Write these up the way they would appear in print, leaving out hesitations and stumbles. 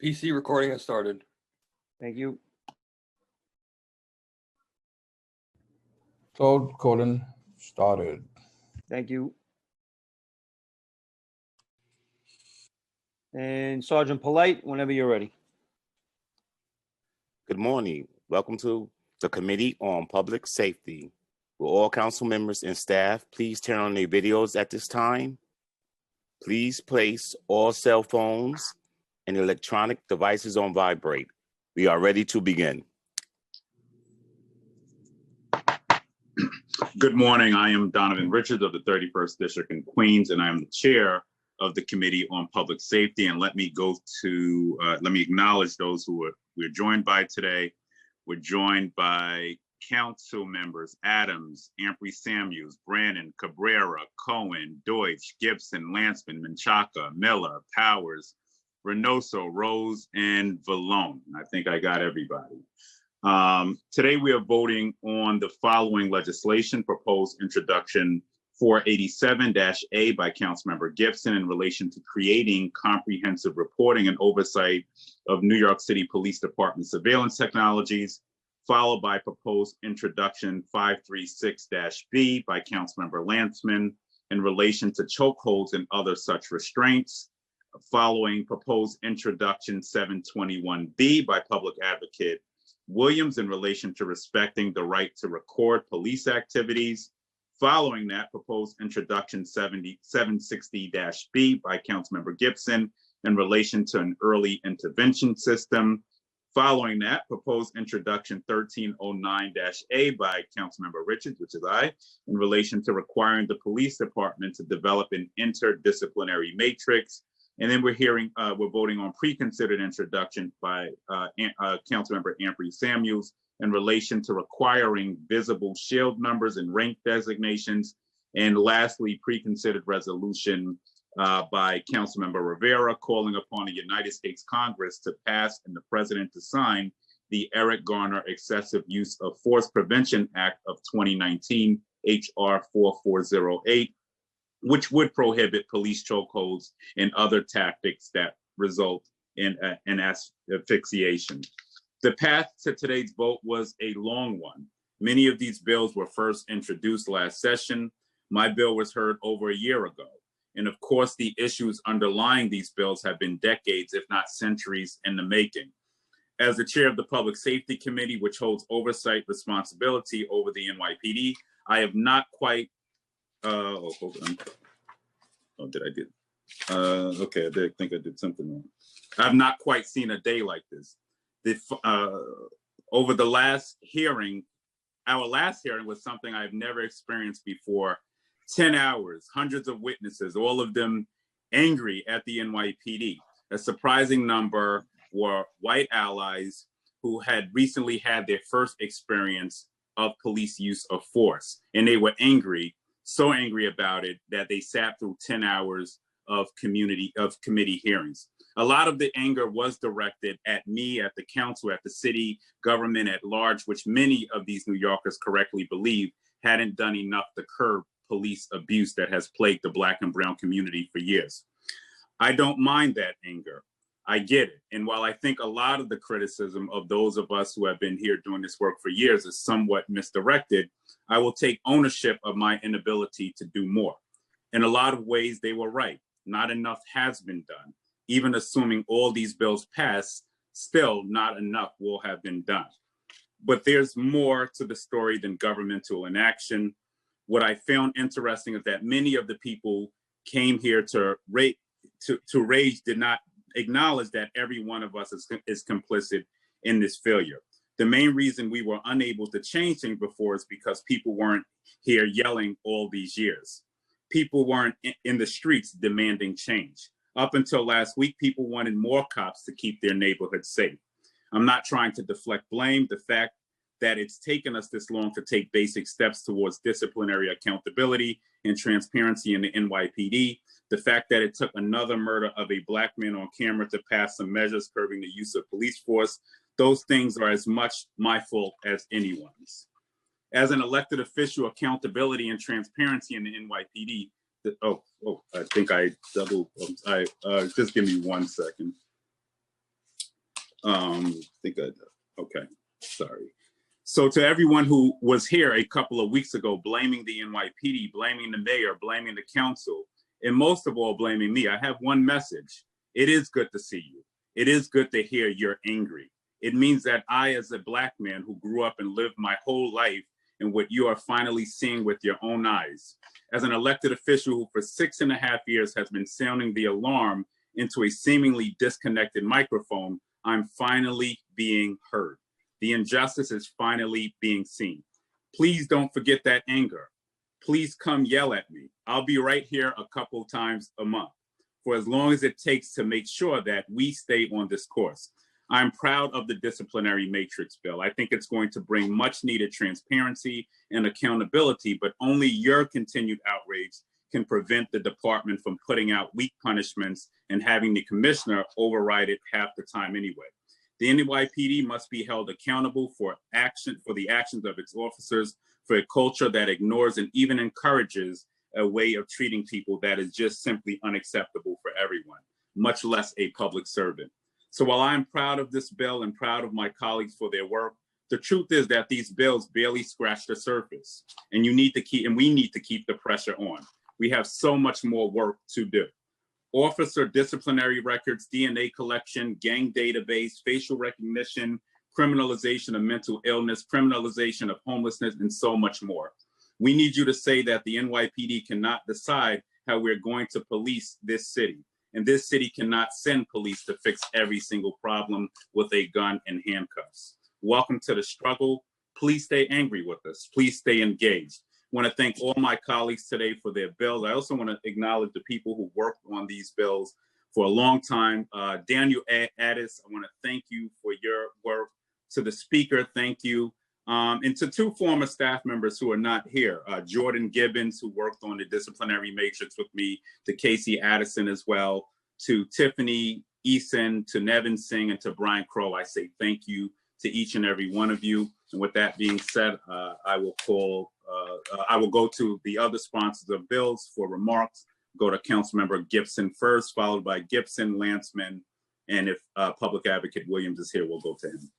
PC recording has started. Thank you. Cloud Colin started. Thank you. And Sergeant Polite, whenever you're ready. Good morning. Welcome to the Committee on Public Safety. Will all council members and staff please turn on their videos at this time? Please place all cell phones and electronic devices on vibrate. We are ready to begin. Good morning. I am Donovan Richards of the 31st District in Queens, and I am the chair of the Committee on Public Safety. And let me acknowledge those who we're joined by today. We're joined by council members Adams, Ampry-Samuels, Brannon, Cabrera, Cohen, Deutsch, Gibson, Lanceman, Menchaca, Miller, Powers, Reynoso, Rose, and Vallone. I think I got everybody. Today we are voting on the following legislation: proposed introduction 487-A by Councilmember Gibson in relation to creating comprehensive reporting and oversight of New York City Police Department surveillance technologies, followed by proposed introduction 536-B by Councilmember Lanceman in relation to chokeholds and other such restraints, following proposed introduction 721-B by Public Advocate Williams in relation to respecting the right to record police activities. Following that, proposed introduction 760-B by Councilmember Gibson in relation to an early intervention system. Following that, proposed introduction 1309-A by Councilmember Richards, which is I, in relation to requiring the police department to develop an interdisciplinary matrix. And then we're voting on pre-considered introduction by Councilmember Ampry-Samuels in relation to requiring visible shield numbers and rank designations. And lastly, pre-considered resolution by Councilmember Rivera calling upon the United States Congress to pass and the President to sign the Eric Garner Excessive Use of Force Prevention Act of 2019, HR 4408, which would prohibit police chokeholds and other tactics that result in an asphyxiation. The path to today's vote was a long one. Many of these bills were first introduced last session. My bill was heard over a year ago. And of course, the issues underlying these bills have been decades, if not centuries, in the making. As the chair of the Public Safety Committee, which holds oversight responsibility over the NYPD, I have not quite hold on. Oh, did I do? Okay, I think I did something wrong. I've not quite seen a day like this. Over the last hearing, our last hearing was something I've never experienced before. 10 hours, hundreds of witnesses, all of them angry at the NYPD. A surprising number were white allies who had recently had their first experience of police use of force. And they were angry, so angry about it that they sat through 10 hours of committee hearings. A lot of the anger was directed at me, at the council, at the city government at large, which many of these New Yorkers correctly believe hadn't done enough to curb police abuse that has plagued the Black and brown community for years. I don't mind that anger. I get it. And while I think a lot of the criticism of those of us who have been here doing this work for years is somewhat misdirected, I will take ownership of my inability to do more. In a lot of ways, they were right. Not enough has been done. Even assuming all these bills pass, still not enough will have been done. But there's more to the story than governmental inaction. What I found interesting is that many of the people came here to rage did not acknowledge that every one of us is complicit in this failure. The main reason we were unable to change things before is because people weren't here yelling all these years. People weren't in the streets demanding change. Up until last week, people wanted more cops to keep their neighborhoods safe. I'm not trying to deflect blame. The fact that it's taken us this long to take basic steps towards disciplinary accountability and transparency in the NYPD, the fact that it took another murder of a Black man on camera to pass some measures curbing the use of police force, those things are as much my fault as anyone's. As an elected official, accountability and transparency in the NYPD, I think I doubled, just give me 1 second. Okay, sorry. So to everyone who was here a couple of weeks ago, blaming the NYPD, blaming the mayor, blaming the council, and most of all, blaming me, I have one message. It is good to see you. It is good to hear you're angry. It means that I, as a Black man who grew up and lived my whole life in what you are finally seeing with your own eyes, as an elected official who for 6.5 years has been sounding the alarm into a seemingly disconnected microphone, I'm finally being heard. The injustice is finally being seen. Please don't forget that anger. Please come yell at me. I'll be right here a couple times a month for as long as it takes to make sure that we stay on this course. I'm proud of the disciplinary matrix bill. I think it's going to bring much needed transparency and accountability, but only your continued outrage can prevent the department from putting out weak punishments and having the commissioner override it half the time anyway. The NYPD must be held accountable for the actions of its officers, for a culture that ignores and even encourages a way of treating people that is just simply unacceptable for everyone, much less a public servant. So while I'm proud of this bill and proud of my colleagues for their work, the truth is that these bills barely scratch the surface, and we need to keep the pressure on. We have so much more work to do. Officer disciplinary records, DNA collection, gang database, facial recognition, criminalization of mental illness, criminalization of homelessness, and so much more. We need you to say that the NYPD cannot decide how we're going to police this city. And this city cannot send police to fix every single problem with a gun and handcuffs. Welcome to the struggle. Please stay angry with us. Please stay engaged. I want to thank all my colleagues today for their bills. I also want to acknowledge the people who worked on these bills for a long time. Daniel Addis, I want to thank you for your work. To the speaker, thank you. And to two former staff members who are not here, Jordan Gibbons, who worked on the disciplinary matrix with me, to Casey Addison as well, to Tiffany Eason, to Nevin Singh, and to Brian Crow, I say thank you to each and every one of you. And with that being said, I will go to the other sponsors of bills for remarks. Go to Councilmember Gibson first, followed by Gibson, Lanceman, and if Public Advocate Williams is here, we'll go to him.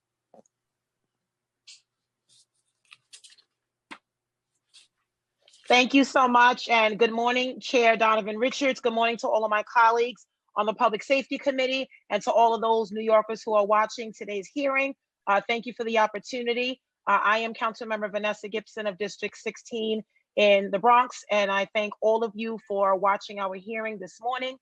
Thank you so much, and good morning, Chair Donovan Richards. Good morning to all of my colleagues on the Public Safety Committee and to all of those New Yorkers who are watching today's hearing. Thank you for the opportunity. I am Councilmember Vanessa Gibson of District 16 in the Bronx, and I thank all of you for watching our hearing this morning.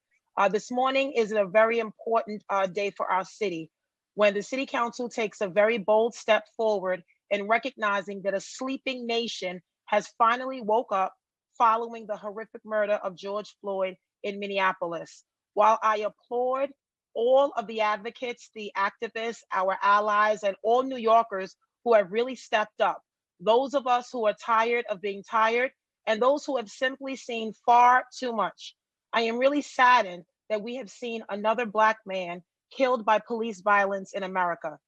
This morning is a very important day for our city, when the City Council takes a very bold step forward in recognizing that a sleeping nation has finally woke up following the horrific murder of George Floyd in Minneapolis. While I applaud all of the advocates, the activists, our allies, and all New Yorkers who have really stepped up, those of us who are tired of being tired, and those who have simply seen far too much, I am really saddened that we have seen another Black man killed by police violence in America.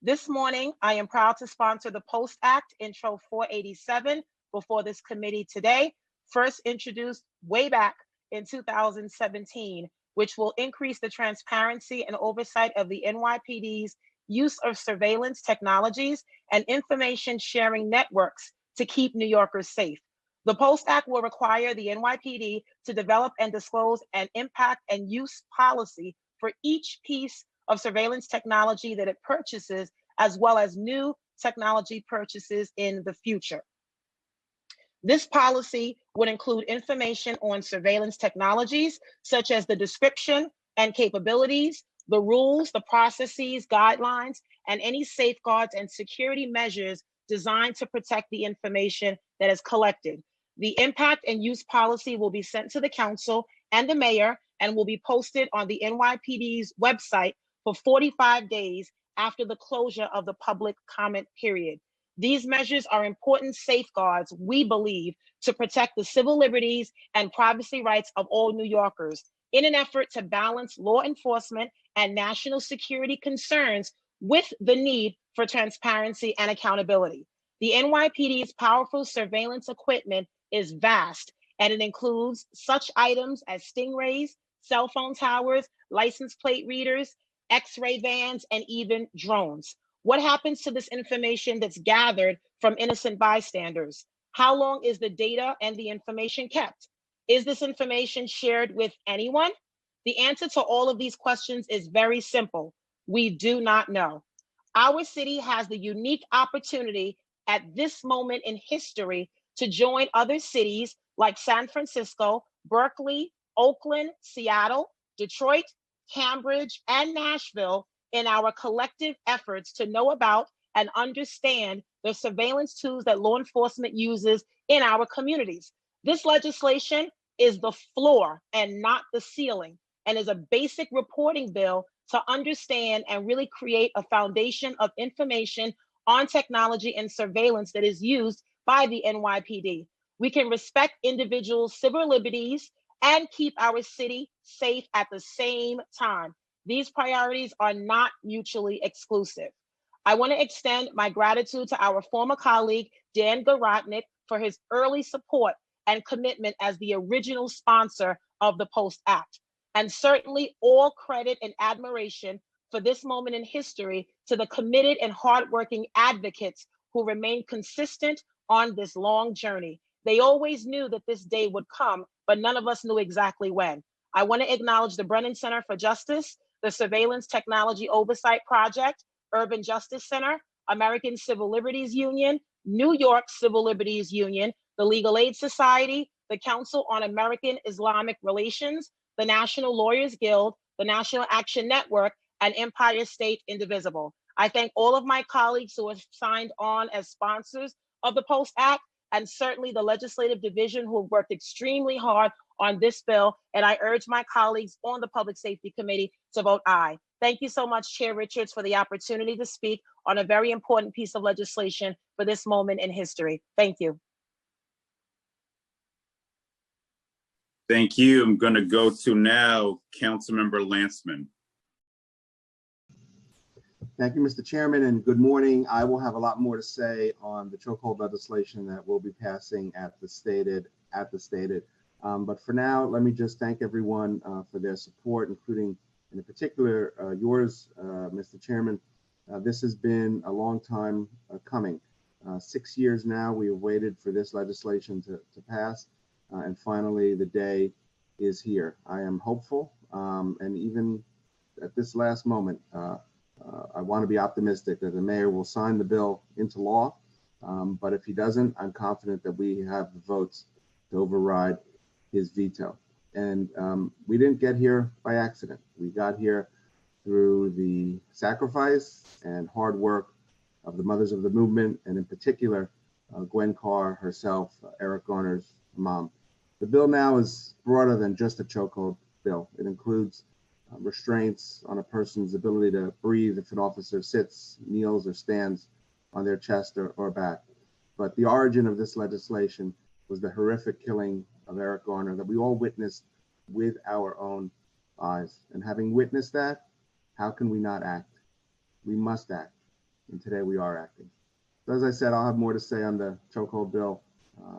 This morning, I am proud to sponsor the Post Act Intro 487 before this committee today, first introduced way back in 2017, which will increase the transparency and oversight of the NYPD's use of surveillance technologies and information sharing networks to keep New Yorkers safe. The Post Act will require the NYPD to develop and disclose an impact and use policy for each piece of surveillance technology that it purchases, as well as new technology purchases in the future. This policy would include information on surveillance technologies, such as the description and capabilities, the rules, the processes, guidelines, and any safeguards and security measures designed to protect the information that is collected. The impact and use policy will be sent to the council and the mayor and will be posted on the NYPD's website for 45 days after the closure of the public comment period. These measures are important safeguards, we believe, to protect the civil liberties and privacy rights of all New Yorkers in an effort to balance law enforcement and national security concerns with the need for transparency and accountability. The NYPD's powerful surveillance equipment is vast, and it includes such items as stingrays, cell phone towers, license plate readers, X-ray vans, and even drones. What happens to this information that's gathered from innocent bystanders? How long is the data and the information kept? Is this information shared with anyone? The answer to all of these questions is very simple. We do not know. Our city has the unique opportunity at this moment in history to join other cities like San Francisco, Berkeley, Oakland, Seattle, Detroit, Cambridge, and Nashville in our collective efforts to know about and understand the surveillance tools that law enforcement uses in our communities. This legislation is the floor and not the ceiling, and is a basic reporting bill to understand and really create a foundation of information on technology and surveillance that is used by the NYPD. We can respect individuals' civil liberties and keep our city safe at the same time. These priorities are not mutually exclusive. I want to extend my gratitude to our former colleague, Dan Garodnick, for his early support and commitment as the original sponsor of the POST Act. And certainly all credit and admiration for this moment in history to the committed and hardworking advocates who remain consistent on this long journey. They always knew that this day would come, but none of us knew exactly when. I want to acknowledge the Brennan Center for Justice, the Surveillance Technology Oversight Project, Urban Justice Center, American Civil Liberties Union, New York Civil Liberties Union, the Legal Aid Society, the Council on American Islamic Relations, the National Lawyers Guild, the National Action Network, and Empire State Indivisible. I thank all of my colleagues who have signed on as sponsors of the POST Act, and certainly the legislative division who have worked extremely hard on this bill. And I urge my colleagues on the Public Safety Committee to vote aye. Thank you so much, Chair Richards, for the opportunity to speak on a very important piece of legislation for this moment in history. Thank you. Thank you. I'm going to go to now Councilmember Lanceman. Thank you, Mr. Chairman, and good morning. I will have a lot more to say on the chokehold legislation that we'll be passing at the stated. But for now, let me just thank everyone for their support, including in particular yours, Mr. Chairman. This has been a long time coming. 6 years now, we have waited for this legislation to pass, and finally the day is here. I am hopeful, and even at this last moment, I want to be optimistic that the mayor will sign the bill into law. But if he doesn't, I'm confident that we have the votes to override his veto. And we didn't get here by accident. We got here through the sacrifice and hard work of the mothers of the movement, and in particular, Gwen Carr herself, Eric Garner's mom. The bill now is broader than just a chokehold bill. It includes restraints on a person's ability to breathe if an officer sits, kneels, or stands on their chest or back. But the origin of this legislation was the horrific killing of Eric Garner that we all witnessed with our own eyes. And having witnessed that, how can we not act? We must act. And today we are acting. So as I said, I'll have more to say on the chokehold bill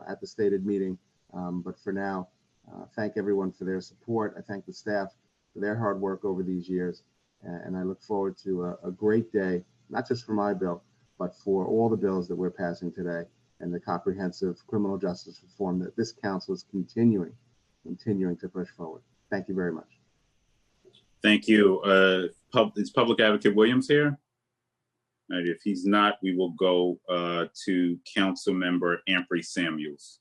at the stated meeting. But for now, thank everyone for their support. I thank the staff for their hard work over these years. And I look forward to a great day, not just for my bill, but for all the bills that we're passing today and the comprehensive criminal justice reform that this council is continuing to push forward. Thank you very much. Thank you. Is Public Advocate Williams here? And if he's not, we will go to Councilmember Ampry Samuels.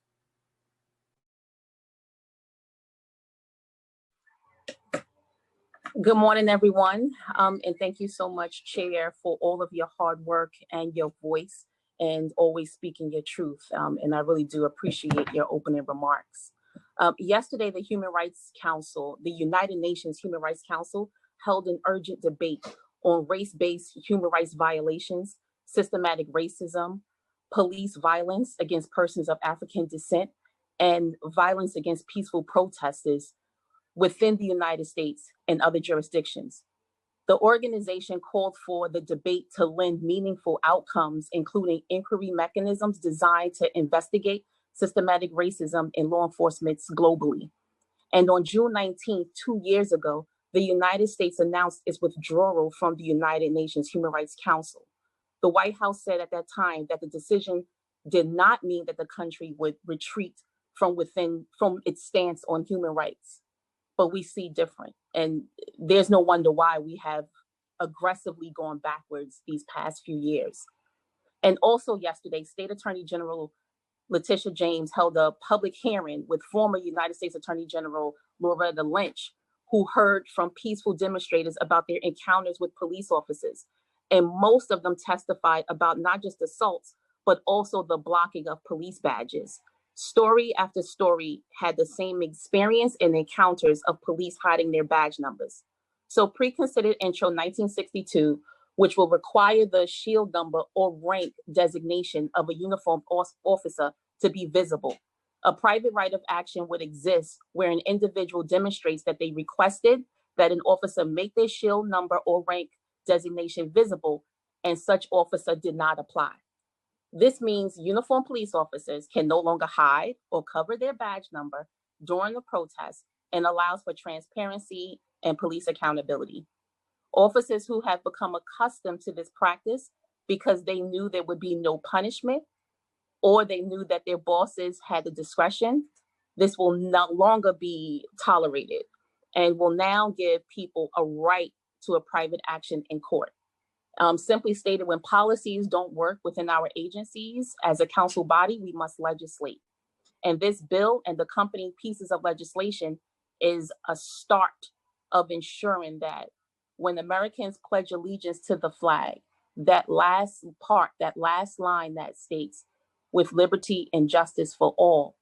Good morning, everyone. And thank you so much, Chair, for all of your hard work and your voice and always speaking your truth. And I really do appreciate your opening remarks. Yesterday, the Human Rights Council, the United Nations Human Rights Council, held an urgent debate on race-based human rights violations, systematic racism, police violence against persons of African descent, and violence against peaceful protesters within the United States and other jurisdictions. The organization called for the debate to lend meaningful outcomes, including inquiry mechanisms designed to investigate systematic racism in law enforcement globally. And on June 19th, 2 years ago, the United States announced its withdrawal from the United Nations Human Rights Council. The White House said at that time that the decision did not mean that the country would retreat from its stance on human rights, but we see different. And there's no wonder why we have aggressively gone backwards these past few years. And also yesterday, State Attorney General Letitia James held a public hearing with former United States Attorney General Loretta Lynch, who heard from peaceful demonstrators about their encounters with police officers. And most of them testified about not just assaults, but also the blocking of police badges. Story after story had the same experience and encounters of police hiding their badge numbers. So Preconsidered Intro 1962, which will require the shield number or rank designation of a uniformed officer to be visible. A private right of action would exist where an individual demonstrates that they requested that an officer make their shield number or rank designation visible, and such officer did not apply. This means uniformed police officers can no longer hide or cover their badge number during the protest, and allows for transparency and police accountability. Officers who have become accustomed to this practice because they knew there would be no punishment, or they knew that their bosses had the discretion, this will no longer be tolerated and will now give people a right to a private action in court. Simply stated, when policies don't work within our agencies, as a council body, we must legislate. And this bill and the accompanying pieces of legislation is a start of ensuring that when Americans pledge allegiance to the flag, that last part, that last line that states, with liberty and justice for all,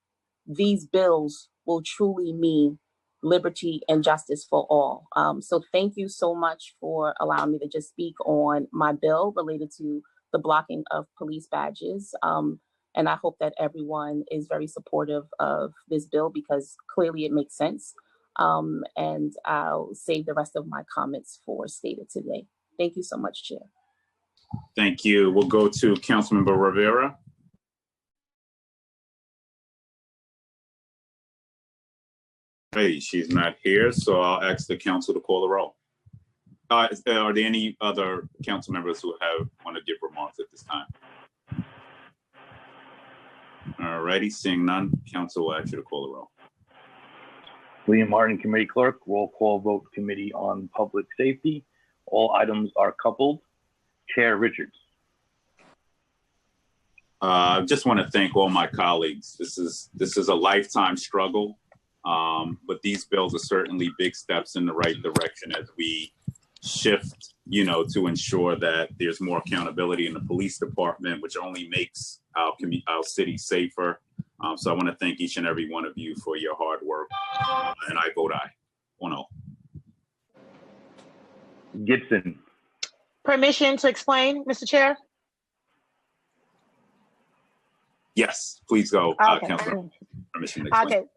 these bills will truly mean liberty and justice for all. So thank you so much for allowing me to just speak on my bill related to the blocking of police badges. And I hope that everyone is very supportive of this bill because clearly it makes sense. And I'll save the rest of my comments for stated today. Thank you so much, Chair. Thank you. We'll go to Councilmember Rivera. Hey, she's not here, so I'll ask the council to call the roll. Are there any other council members who want to give remarks at this time? All righty, seeing none, council will ask you to call the roll. William Martin, Committee Clerk, roll call vote, Committee on Public Safety. All items are coupled. Chair Richards. I just want to thank all my colleagues. This is a lifetime struggle, but these bills are certainly big steps in the right direction as we shift, to ensure that there's more accountability in the police department, which only makes our city safer. So I want to thank each and every one of you for your hard work, and I vote aye. 1-0. Gibson. Permission to explain, Mr. Chair? Yes, please go, Okay. Councilor. Permission to explain. Okay.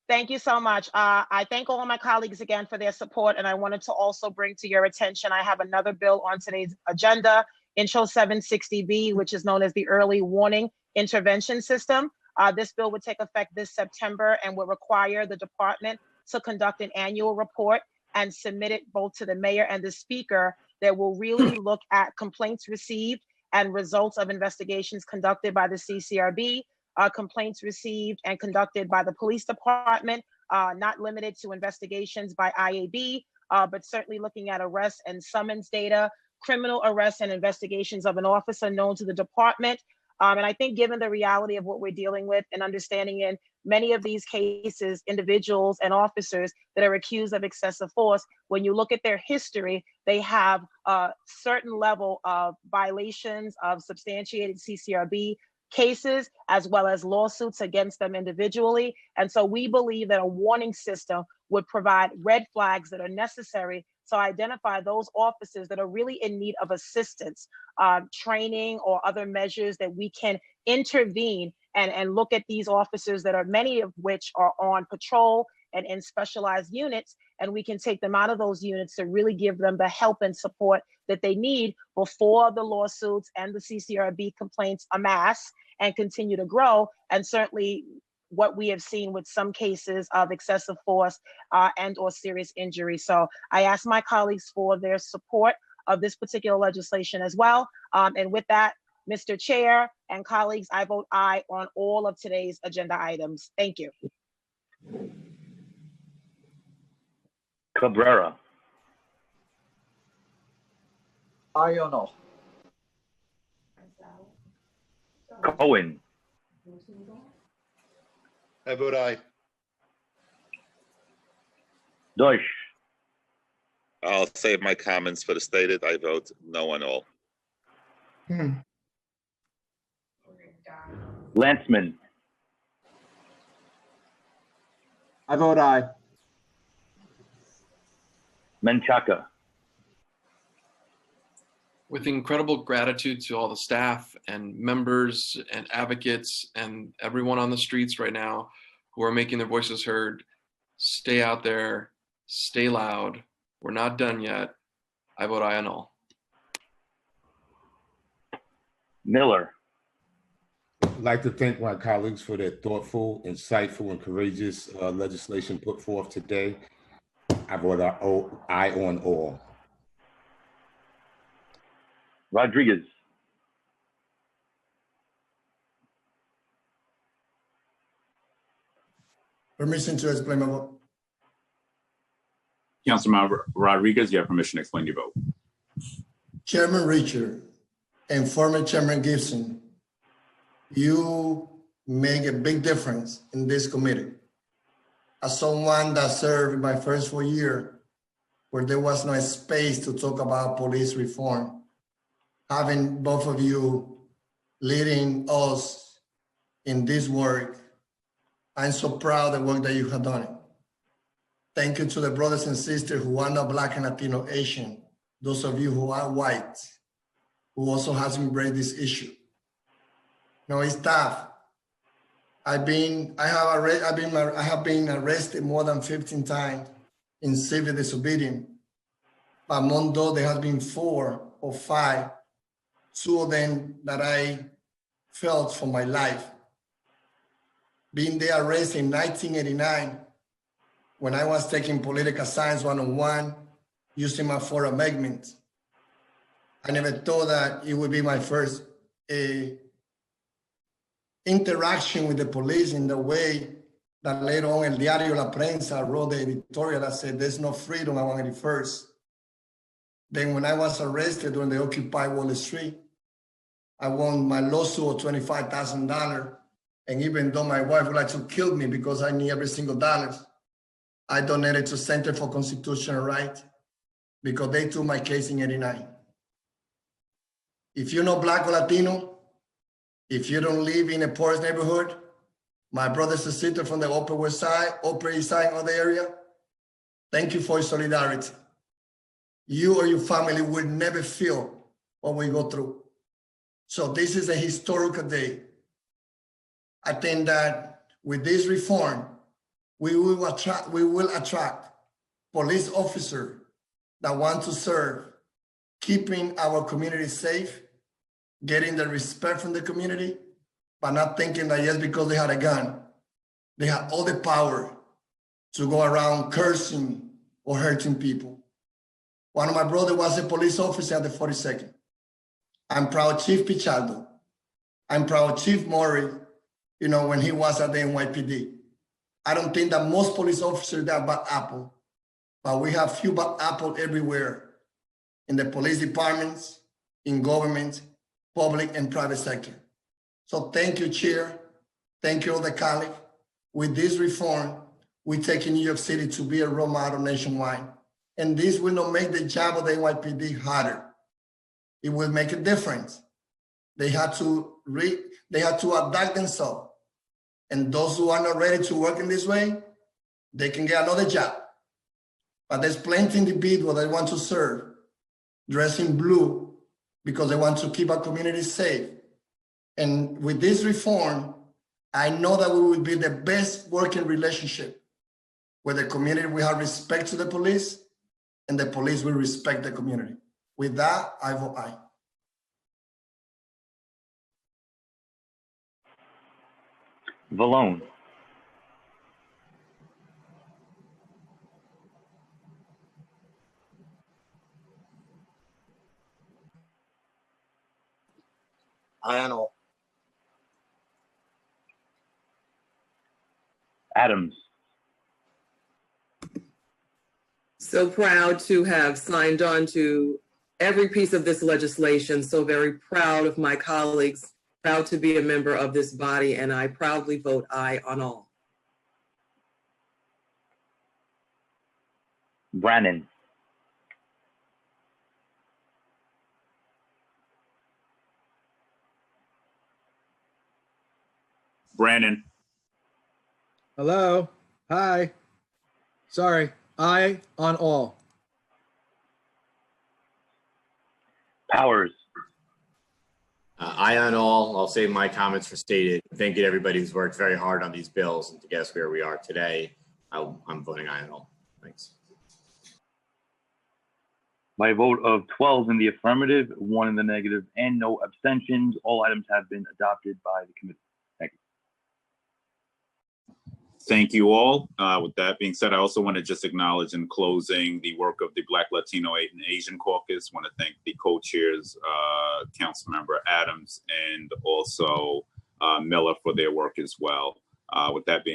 Thank you so much. I thank all of my colleagues again for their support, and I wanted to also bring to your attention, I have another bill on today's agenda, Intro 760B, which is known as the Early Warning Intervention System. This bill would take effect this September and would require the department to conduct an annual report and submit it both to the mayor and the speaker that will really look at complaints received and results of investigations conducted by the CCRB, complaints received and conducted by the police department, not limited to investigations by IAB, but certainly looking at arrests and summons data, criminal arrests and investigations of an officer known to the department. And I think given the reality of what we're dealing with and understanding in many of these cases, individuals and officers that are accused of excessive force, when you look at their history, they have a certain level of violations of substantiated CCRB cases, as well as lawsuits against them individually. And so we believe that a warning system would provide red flags that are necessary to identify those officers that are really in need of assistance, training or other measures that we can intervene and look at these officers that are many of which are on patrol and in specialized units, and we can take them out of those units to really give them the help and support that they need before the lawsuits and the CCRB complaints amass and continue to grow. And certainly what we have seen with some cases of excessive force and or serious injury. So I ask my colleagues for their support of this particular legislation as well. And with that, Mr. Chair and colleagues, I vote aye on all of today's agenda items. Thank you. Cabrera, Aye or no? Cohen, I vote aye. Deutsch, I'll save my comments for the stated. I vote no on all. Lantzman, I vote aye. Menchaca, With incredible gratitude to all the staff and members and advocates and everyone on the streets right now who are making their voices heard, stay out there, stay loud. We're not done yet. I vote aye on all. Miller, I'd like to thank my colleagues for their thoughtful, insightful, and courageous legislation put forth today. I vote aye on all. Rodriguez, Permission to explain my vote. Councilman Rodriguez, you have permission to explain your vote. Chairman Richard and former Chairman Gibson, you make a big difference in this committee. As someone that served in my first 4 years, where there was no space to talk about police reform, having both of you leading us in this work, I'm so proud of the work that you have done. Thank you to the brothers and sisters who are not Black and Latino Asian, those of you who are white, who also has embraced this issue. No, it's tough. I have been arrested more than 15 times in civil disobedience. But among those, there has been 4 or 5, 2 of them that I felt for my life. Being there arrested in 1989, when I was taking political science 101, using my 4th Amendment. I never thought that it would be my first interaction with the police in the way that later on El Diario La Prensa wrote the editorial that said there's no freedom on 181st. Then when I was arrested during the Occupy Wall Street, I won my lawsuit of $25,000. And even though my wife would like to kill me because I need every single dollar, I donated to Center for Constitutional Rights because they took my case in 89. If you're not Black or Latino, if you don't live in a poor neighborhood, my brothers and sisters from the Upper West Side, Upper East Side, other area, thank you for your solidarity. You or your family will never feel what we go through. So this is a historical day. I think that with this reform, we will attract police officers that want to serve, keeping our community safe, getting the respect from the community, but not thinking that just because they had a gun, they have all the power to go around cursing or hurting people. One of my brothers was a police officer at the 42nd. I'm proud Chief Pichardo. I'm proud Chief Murray, when he was at the NYPD. I don't think that most police officers are bad apple, but we have few bad apple everywhere in the police departments, in government, public and private sector. So thank you, Chair. Thank you, all the colleagues. With this reform, we take New York City to be a role model nationwide. And this will not make the job of the NYPD harder. It will make a difference. They had to adapt themselves. And those who are not ready to work in this way, they can get another job. But there's plenty of individuals that want to serve, dress in blue, because they want to keep our community safe. And with this reform, I know that we will be the best working relationship where the community will have respect to the police and the police will respect the community. With that, I vote aye. Vallone, Aye on all. Adams. So proud to have signed on to every piece of this legislation. So very proud of my colleagues, proud to be a member of this body, and I proudly vote aye on all. Brannan. Brannon. Hello. Hi. Sorry. Aye on all. Powers. Aye on all. I'll save my comments for stated. Thank you to everybody who's worked very hard on these bills and to get us where we are today. I'm voting aye on all. Thanks. By a vote of 12 in the affirmative, 1 in the negative, and no abstentions, all items have been adopted by the committee. Thank you. Thank you all. With that being said, I also want to just acknowledge in closing the work of the Black, Latino, and Asian Caucus. I want to thank the co-chairs, Councilmember Adams and also Miller for their work as well. With that being